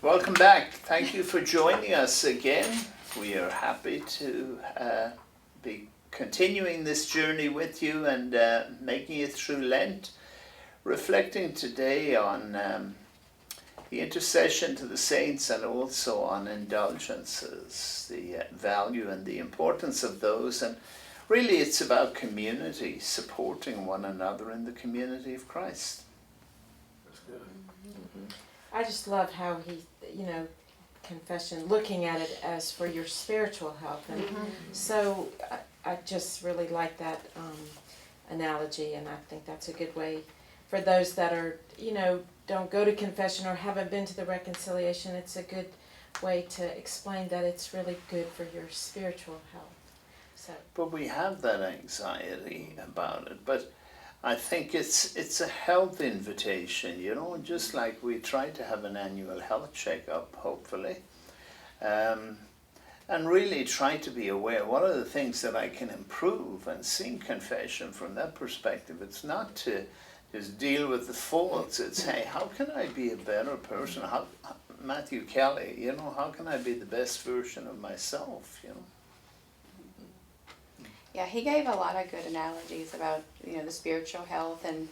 Welcome back. Thank you for joining us again. We are happy to be continuing this journey with you and making it through Lent, reflecting today on the intercession to the saints and also on indulgences, the value and the importance of those. And really it's about community, supporting one another in the community of Christ. That's good. I just love how he, confession, looking at it as for your spiritual health. And so I just really like that analogy, and I think that's a good way for those that are, don't go to confession or haven't been to the reconciliation. It's a good way to explain that it's really good for your spiritual health. So. But we have that anxiety about it. But I think it's a health invitation, just like we try to have an annual health checkup, hopefully, and really try to be aware, what are the things that I can improve, and seeing confession from that perspective. It's not to just deal with the faults, it's, hey, how can I be a better person? Matthew Kelly, how can I be the best version of myself, Yeah, he gave a lot of good analogies about, the spiritual health and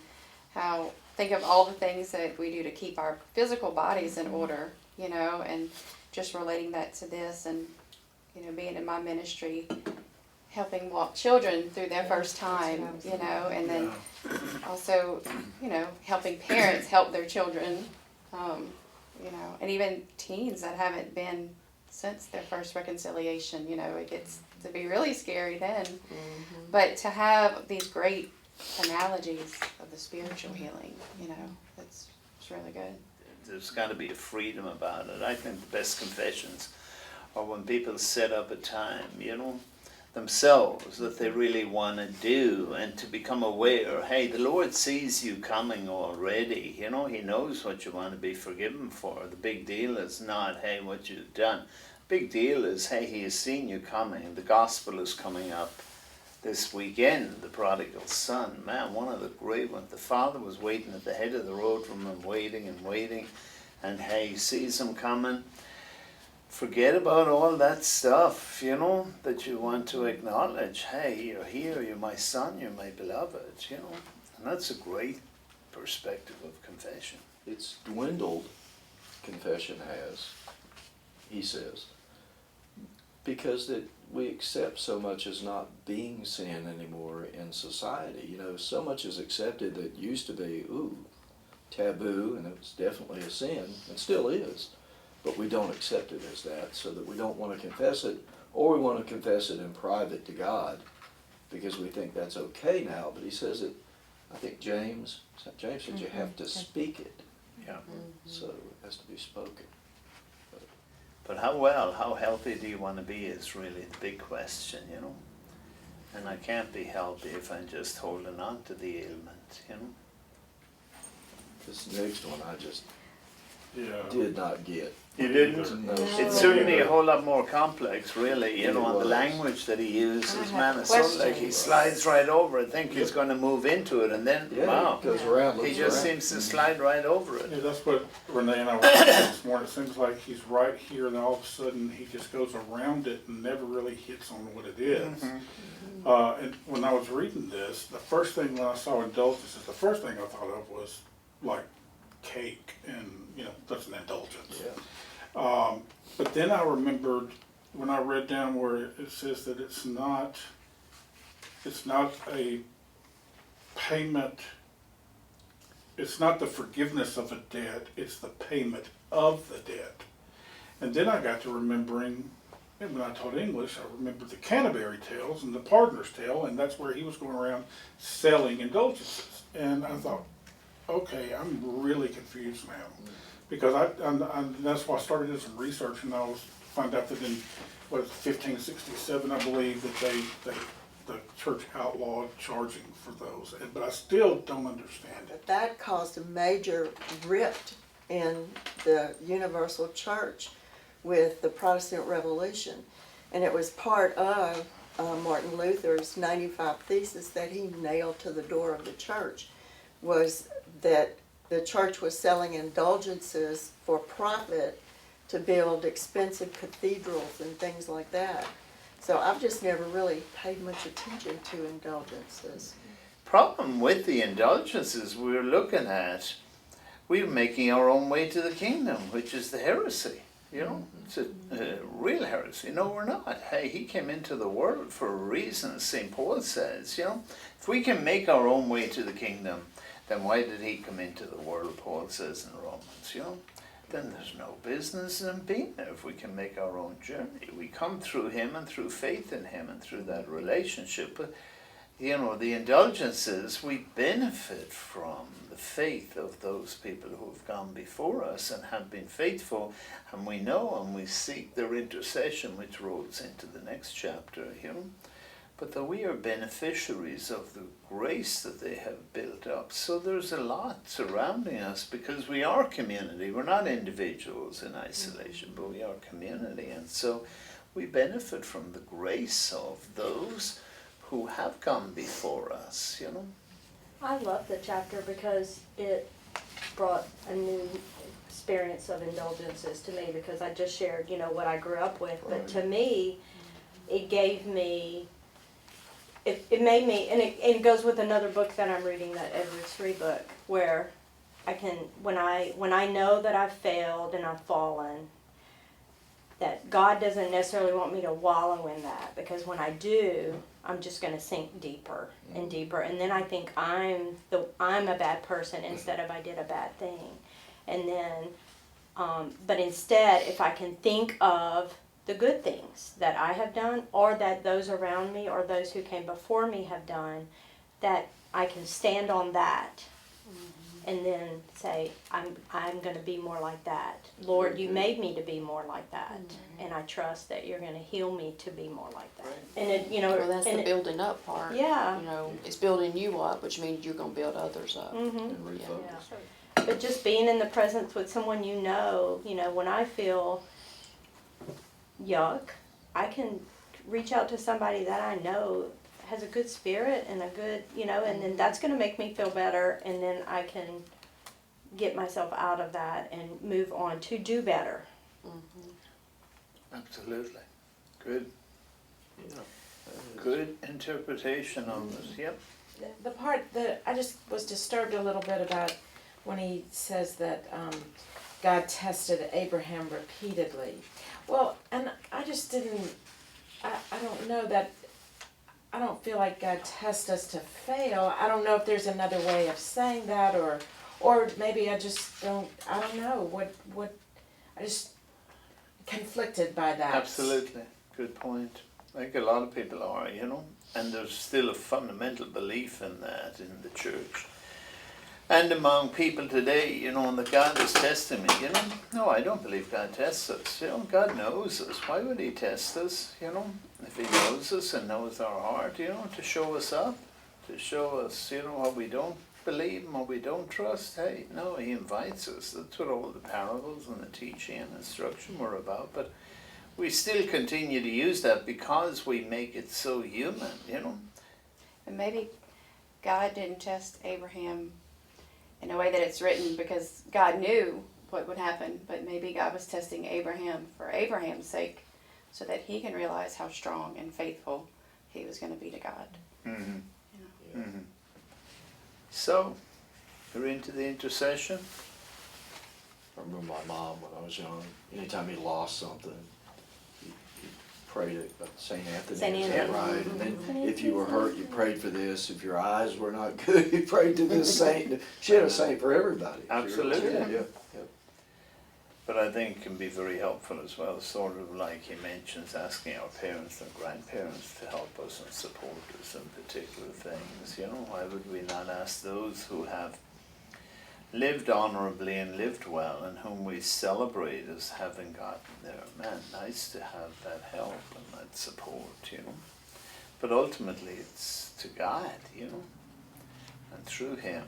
how, think of all the things that we do to keep our physical bodies in order, and just relating that to this and, being in my ministry, helping walk children through their first time, and then also, helping parents help their children, and even teens that haven't been since their first reconciliation, it gets to be really scary then. But to have these great analogies of the spiritual healing, it's really good. There's got to be a freedom about it. I think the best confessions are when people set up a time, themselves that they really want to do, and to become aware, hey, the Lord sees you coming already. He knows what you want to be forgiven for. The big deal is not, hey, what you've done. Big deal is, hey, he has seen you coming. The gospel is coming up this weekend, the prodigal son. Man, one of the great ones. The father was waiting at the head of the road from him, waiting and waiting, and hey, he sees him coming. Forget about all that stuff, that you want to acknowledge. Hey, you're here, you're my son, you're my beloved, And that's a great perspective of confession. It's dwindled, confession has, he says, because that we accept so much as not being sin anymore in society. So much is accepted that used to be, taboo, and it's definitely a sin, and still is. But we don't accept it as that, so that we don't want to confess it, or we want to confess it in private to God, because we think that's okay now. But he says it, I think James said you have to speak it. Yeah. So it has to be spoken. But how healthy do you want to be is really the big question, And I can't be healthy if I'm just holding on to the ailment, This next one I just Yeah. did not get. You didn't? No. It's certainly a whole lot more complex, really, on the language that he uses. Man, it's sort of like he slides right over it. I think he's going to move into it, and then, wow, It goes around, he loops just around. seems to slide right over Yeah, it. that's what Renee and I were talking about this morning. It seems like he's right here, and all of a sudden he just goes around it and never really hits on what it is. And when I was reading this, the first thing when I saw Indulgences, the first thing I thought of was like cake, and that's an indulgence. Yeah. But then I remembered when I read down where it says that it's not a payment, it's not the forgiveness of a debt, it's the payment of the debt. And then I got to remembering, and when I taught English, I remembered the Canterbury Tales and the Pardoner's Tale, and that's where he was going around selling indulgences. And I thought, okay, I'm really confused now. Because and that's why I started doing some research, and I found out that in 1567, I believe, that the church outlawed charging for those. But I still don't understand it. That caused a major rift in the universal church with the Protestant Revolution, and it was part of Martin Luther's 95 Theses that he nailed to the door of the church, was that the church was selling indulgences for profit to build expensive cathedrals and things like that. So I've just never really paid much attention to indulgences. Problem with the indulgences we're looking at, we're making our own way to the kingdom, which is the heresy. You know, it's a real heresy. No, we're not. Hey, he came into the world for a reason, St. Paul says. You know, if we can make our own way to the kingdom, then why did he come into the world, Paul says in Romans, you know? Then there's no business in being there if we can make our own journey. We come through him and through faith in him and through that relationship. But, you know, the indulgences, we benefit from the faith of those people who have gone before us and have been faithful, and we know and we seek their intercession, which rolls into the next chapter, you know. But that we are beneficiaries of the grace that they have built up. So there's a lot surrounding us because we are community. We're not individuals in isolation, but we are community. And so we benefit from the grace of those who have come before us, you know. I love the chapter because it brought a new experience of indulgences to me, because I just shared, you know, what I grew up with. But to me, it gave me, it made me, and it goes with another book that I'm reading, that Edward Sri book, where I can, when I know that I've failed and I've fallen, that God doesn't necessarily want me to wallow in that, because when I do, I'm just going to sink deeper and deeper, and then I think I'm a bad person instead of I did a bad thing, and then, but instead, if I can think of the good things that I have done, or that those around me or those who came before me have done, that I can stand on that. And then say, I'm going to be more like that. Lord, you made me to be more like that, and I trust that you're going to heal me to be more like that. And it, you know, Well, that's and the building up part. Yeah. You know, it's building you up, which means you're going to build others up. Mm-hmm. And refocus. Yeah. But just being in the presence with someone you know, when I feel yuck, I can reach out to somebody that I know has a good spirit and a good, and then that's going to make me feel better, and then I can get myself out of that and move on to do better. Absolutely. Good. Good interpretation of this. Yep. The part that I just was disturbed a little bit about when he says that God tested Abraham repeatedly. Well, and I just didn't, I don't know that, I don't feel like God tests us to fail. I don't know if there's another way of saying that, or maybe I just don't, I don't know, what, I just conflicted by that. Absolutely. Good point. I think a lot of people are, and there's still a fundamental belief in that in the church. And among people today, and that God is testing me, No, I don't believe God tests us. God knows us. Why would he test us, If he knows us and knows our heart, to show us up, to show us, what we don't believe and what we don't trust. Hey, no, he invites us. That's what all the parables and the teaching and instruction were about. But we still continue to use that because we make it so human, And maybe God didn't test Abraham in a way that it's written because God knew what would happen, but maybe God was testing Abraham for Abraham's sake so that he can realize how strong and faithful he was going to be to God. Mm-hmm. Mm-hmm. So, we're into the intercession. I remember my mom when I was young, anytime he lost something, he prayed at St. Anthony. St. Is that Anthony. right? And then if you were hurt, you prayed for this. If your eyes were not good, you prayed to this saint. She had a saint for everybody. Absolutely. Yeah. But I think it can be very helpful as well, sort of like he mentions asking our parents and grandparents to help us and support us in particular things. Why would we not ask those who have lived honorably and lived well and whom we celebrate as having gotten there? Man, nice to have that help and that support, But ultimately it's to God, and through him,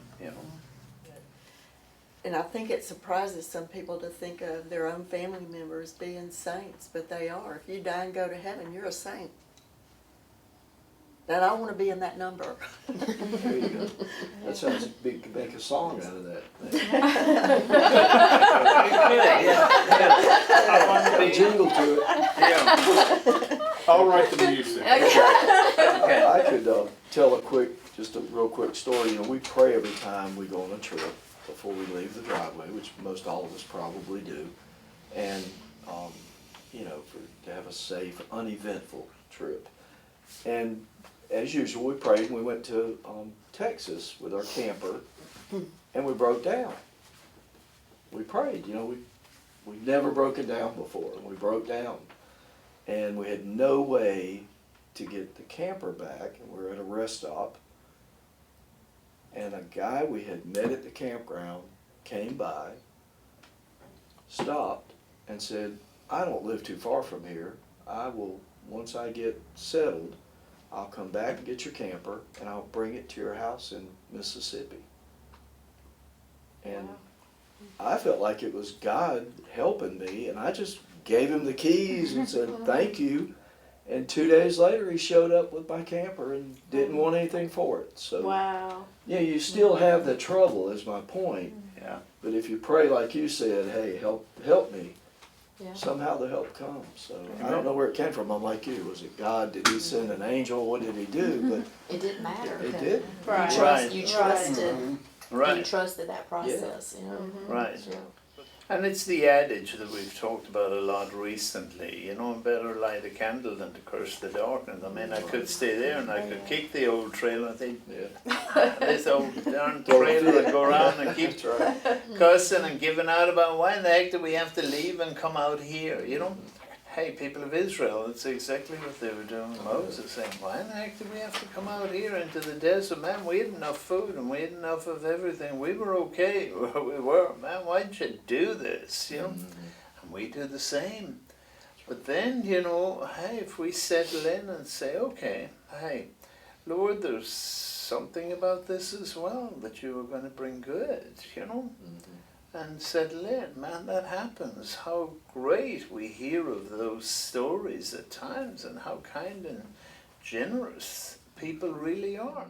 And I think it surprises some people to think of their own family members being saints, but they are. If you die and go to heaven, you're a saint. And I want to be in that number. There you go. That sounds big. Could make a song out of that. jingle to it. Yeah. I'll write the music. Okay. I could tell just a real quick story. You know, we pray every time we go on a trip before we leave the driveway, which most all of us probably do, and you know, to have a safe, uneventful trip. And as usual, we prayed, and we went to Texas with our camper, and we broke down. We prayed, you know, we'd never broken down before, and we broke down. And we had no way to get the camper back, and we were at a rest stop. And a guy we had met at the campground came by, stopped, and said, I don't live too far from here. I will, once I get settled, I'll come back and get your camper, and I'll bring it to your house in Mississippi. And I felt like it was God helping me, and I just gave him the keys and said, thank you. And 2 days later, he showed up with my camper and didn't want anything for it. So, Wow. yeah, you still have the trouble, is my point. Yeah. But if you pray like you said, hey, help me, Yeah. somehow the help comes. So I don't know where it came from. I'm like you. Was it God? Did he send an angel? What did he do? It didn't matter. But it did. Right. You Right. trusted. You Right. trusted that process. You know. Right. Yeah. And it's the adage that we've talked about a lot recently, you know, better light a candle than to curse the darkness. I mean, I could stay there and I could kick the old trailer and think, Yeah. this old darn trailer and go around and keep That's right. cussing and giving out about why in the heck do we have to leave and come out here, you know? Hey, people of Israel, it's exactly what they were doing with Moses, saying, why in the heck did we have to come out here into the desert? Man, we had enough food and we had enough of everything. We were okay where we were. Man, why'd you do this, you know? And we do the same. But then, you know, hey, if we settle in and say, okay, hey, Lord, there's something about this as well, that you were going to bring good, you know? And settle in, man, that happens. How great we hear of those stories at times and how kind and generous people really are.